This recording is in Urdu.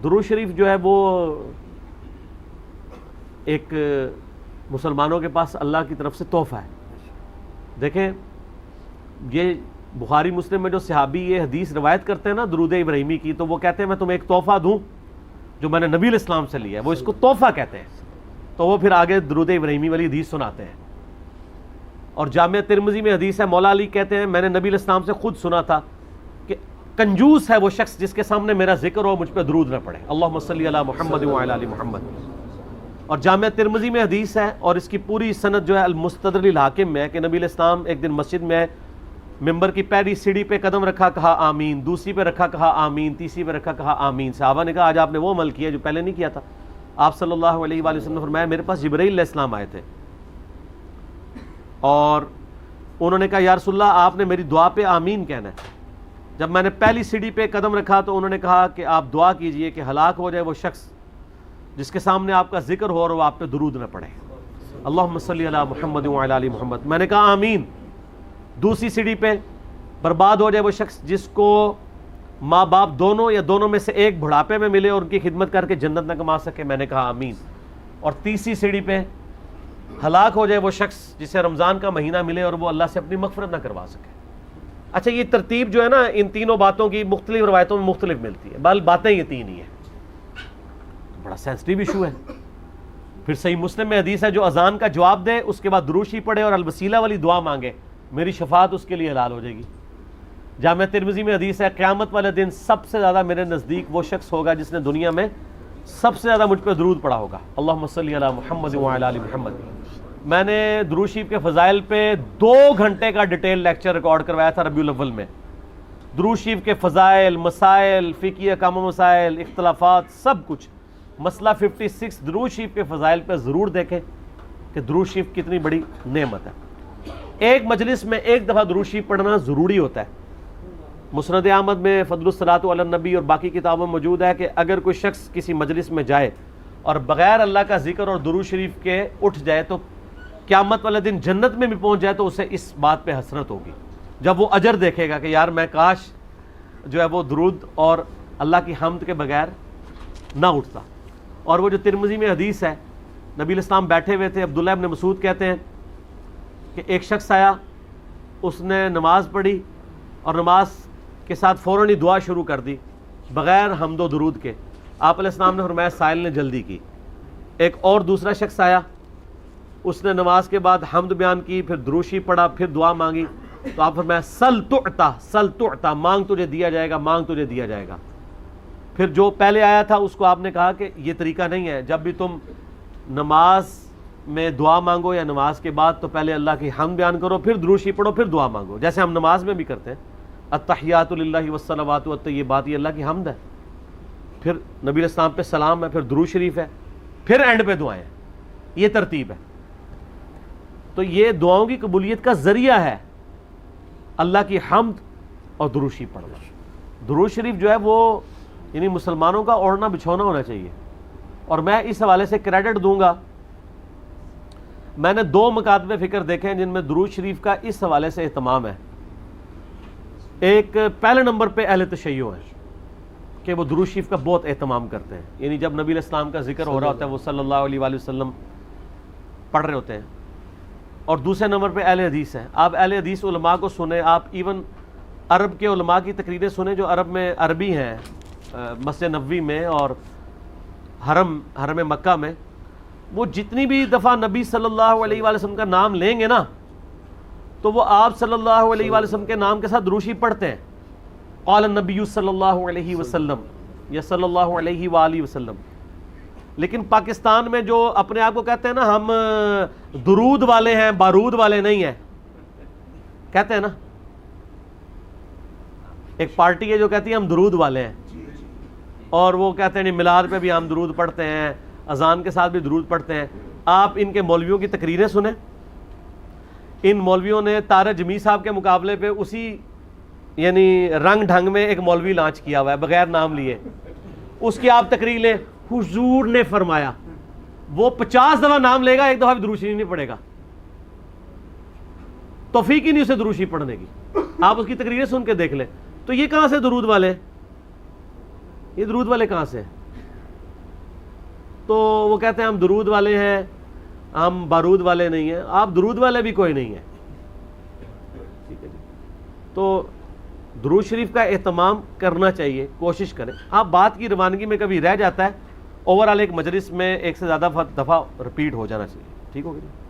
درود شریف جو ہے وہ ایک مسلمانوں کے پاس اللہ کی طرف سے تحفہ ہے. دیکھیں یہ بخاری مسلم میں جو صحابی یہ حدیث روایت کرتے ہیں نا درود ابراہیمی کی، تو وہ کہتے ہیں میں تمہیں ایک تحفہ دوں جو میں نے نبی علیہ السلام سے لیا ہے، وہ اس کو تحفہ کہتے ہیں. تو وہ پھر آگے درود ابراہیمی والی حدیث سناتے ہیں. اور جامعہ ترمذی میں حدیث ہے، مولا علی کہتے ہیں میں نے نبی علیہ السلام سے خود سنا تھا کہ کنجوس ہے وہ شخص جس کے سامنے میرا ذکر ہو مجھ پہ درود نہ پڑے. اللہم صلی علی محمد وعلی آل محمد. اور جامعہ ترمذی میں حدیث ہے اور اس کی پوری سند جو ہے المستدرک للحاکم میں ہے کہ نبی علیہ السلام ایک دن مسجد میں ممبر کی پہلی سیڑھی پہ قدم رکھا کہا آمین، دوسری پہ رکھا کہا آمین، تیسری پہ رکھا کہا آمین. صحابہ نے کہا آج آپ نے وہ عمل کیا جو پہلے نہیں کیا تھا. آپ صلی اللہ علیہ وآلہ وسلم نے فرمایا میرے پاس جبرائیل علیہ السلام آئے تھے اور انہوں نے کہا یا رسول اللہ آپ نے میری دعا پہ آمین کہنا ہے. جب میں نے پہلی سیڑھی پہ قدم رکھا تو انہوں نے کہا کہ آپ دعا کیجئے کہ ہلاک ہو جائے وہ شخص جس کے سامنے آپ کا ذکر ہو اور وہ آپ پہ درود نہ پڑے. اللہم صلی علی محمد وعلی آل محمد. میں نے کہا آمین. دوسری سیڑھی پہ برباد ہو جائے وہ شخص جس کو ماں باپ دونوں یا دونوں میں سے ایک بڑھاپے میں ملے اور ان کی خدمت کر کے جنت نہ کما سکے. میں نے کہا آمین. اور تیسری سیڑھی پہ ہلاک ہو جائے وہ شخص جسے رمضان کا مہینہ ملے اور وہ اللہ سے اپنی مغفرت نہ کروا سکے. اچھا یہ ترتیب جو ہے نا ان تینوں باتوں کی مختلف روایتوں میں مختلف ملتی ہے، بل باتیں یہ تین ہی ہیں. بڑا سینسٹیو ایشو ہے. پھر صحیح مسلم میں حدیث ہے جو اذان کا جواب دے اس کے بعد درود شریف پڑھے اور الوسیلہ والی دعا مانگے میری شفاعت اس کے لیے حلال ہو جائے گی. جامعہ ترمذی میں حدیث ہے قیامت والے دن سب سے زیادہ میرے نزدیک وہ شخص ہوگا جس نے دنیا میں سب سے زیادہ مجھ پہ درود پڑھا ہوگا. اللہم صلی علی محمد وعلی آل محمد. میں نے درود شریف کے فضائل پہ 2 گھنٹے کا ڈیٹیل لیکچر ریکارڈ کروایا تھا ربیع الاول میں. درود شریف کے فضائل، مسائل، فقہی احکام و مسائل، اختلافات، سب کچھ. مسئلہ 56 درود شریف کے فضائل پہ ضرور دیکھیں کہ درود شریف کتنی بڑی نعمت ہے. ایک مجلس میں ایک دفعہ درود شریف پڑھنا ضروری ہوتا ہے. مسند احمد میں فضل الصلاۃ علی النبی اور باقی کتابوں میں موجود ہے کہ اگر کوئی شخص کسی مجلس میں جائے اور بغیر اللہ کا ذکر اور درود شریف کے اٹھ جائے تو قیامت والے دن جنت میں بھی پہنچ جائے تو اسے اس بات پہ حسرت ہوگی جب وہ اجر دیکھے گا کہ یار میں کاش جو ہے وہ درود اور اللہ کی حمد کے بغیر نہ اٹھتا. اور وہ جو ترمذی میں حدیث ہے نبی علیہ السلام بیٹھے ہوئے تھے، عبداللہ ابن مسعود کہتے ہیں کہ ایک شخص آیا، اس نے نماز پڑھی اور نماز کے ساتھ فوراً ہی دعا شروع کر دی بغیر حمد و درود کے. آپ علیہ السلام نے فرمایا سائل نے جلدی کی. ایک اور دوسرا شخص آیا، اس نے نماز کے بعد حمد بیان کی، پھر درود شریف پڑھا، پھر دعا مانگی تو آپ فرمایا سل تعطا، سل تعطا، مانگ تجھے دیا جائے گا، مانگ تجھے دیا جائے گا. پھر جو پہلے آیا تھا اس کو آپ نے کہا کہ یہ طریقہ نہیں ہے، جب بھی تم نماز میں دعا مانگو یا نماز کے بعد تو پہلے اللہ کی حمد بیان کرو، پھر درود شریف پڑھو، پھر دعا مانگو، جیسے ہم نماز میں بھی کرتے ہیں. التحیات للہ والصلوات والطیبات، یہ اللہ کی حمد ہے. پھر نبی علیہ السلام پہ سلام ہے، پھر درود شریف ہے، پھر اینڈ پہ دعائیں ہیں. یہ ترتیب ہے. تو یہ دعاؤں کی قبولیت کا ذریعہ ہے اللہ کی حمد اور درود شریف پڑھنا. درود شریف جو ہے وہ یعنی مسلمانوں کا اوڑھنا بچھونا ہونا چاہیے. اور میں اس حوالے سے کریڈٹ دوں گا، میں نے 2 مکاتب فکر دیکھے ہیں جن میں درود شریف کا اس حوالے سے اہتمام ہے. ایک پہلے نمبر پہ اہل تشیع ہیں کہ وہ درود شریف کا بہت اہتمام کرتے ہیں، یعنی جب نبی علیہ السلام کا ذکر ہو رہا ہوتا ہے وہ صلی اللہ علیہ وآلہ وسلم پڑھ رہے ہوتے ہیں. اور دوسرے نمبر پہ اہل حدیث ہیں. آپ اہل حدیث علماء کو سنیں، آپ ایون عرب کے علماء کی تقریریں سنیں جو عرب میں عربی ہیں، مسجد نبوی میں اور حرم مکہ میں. وہ جتنی بھی دفعہ نبی صلی اللہ علیہ وآلہ وسلم کا نام لیں گے نا تو وہ آپ صلی اللہ علیہ وآلہ وسلم کے نام کے ساتھ درود شریف پڑھتے ہیں. قال النبی صلی اللہ علیہ وسلم یا صلی اللہ علیہ وآلہ وسلم. لیکن پاکستان میں جو اپنے آپ کو کہتے ہیں نا ہم درود والے ہیں، بارود والے نہیں ہیں، کہتے ہیں نا، ایک پارٹی ہے جو کہتی ہے ہم درود والے ہیں، اور وہ کہتے ہیں نہیں میلاد پہ بھی ہم درود پڑھتے ہیں، اذان کے ساتھ بھی درود پڑھتے ہیں. آپ ان کے مولویوں کی تقریریں سنیں. ان مولویوں نے طارق جمیع صاحب کے مقابلے پہ اسی یعنی رنگ ڈھنگ میں ایک مولوی لانچ کیا ہوا ہے بغیر نام لیے. اس کی آپ تقریر لیں، حضور نے فرمایا. وہ 50 دفعہ نام لے گا، ایک دفعہ بھی درود شریف نہیں پڑھے گا. توفیق ہی نہیں اسے درود شریف پڑھنے کی. آپ اس کی تقریریں سن کے دیکھ لیں. تو یہ کہاں سے درود والے؟ یہ درود والے کہاں سے ہیں؟ تو وہ کہتے ہیں ہم درود والے ہیں، ہم بارود والے نہیں ہیں. آپ درود والے بھی کوئی نہیں ہیں. ٹھیک ہے جی. تو درود شریف کا اہتمام کرنا چاہیے، کوشش کریں. آپ بات کی روانگی میں کبھی رہ جاتا ہے، اوورآل ایک مجلس میں ایک سے زیادہ دفعہ رپیٹ ہو جانا چاہیے. ٹھیک ہو گیا.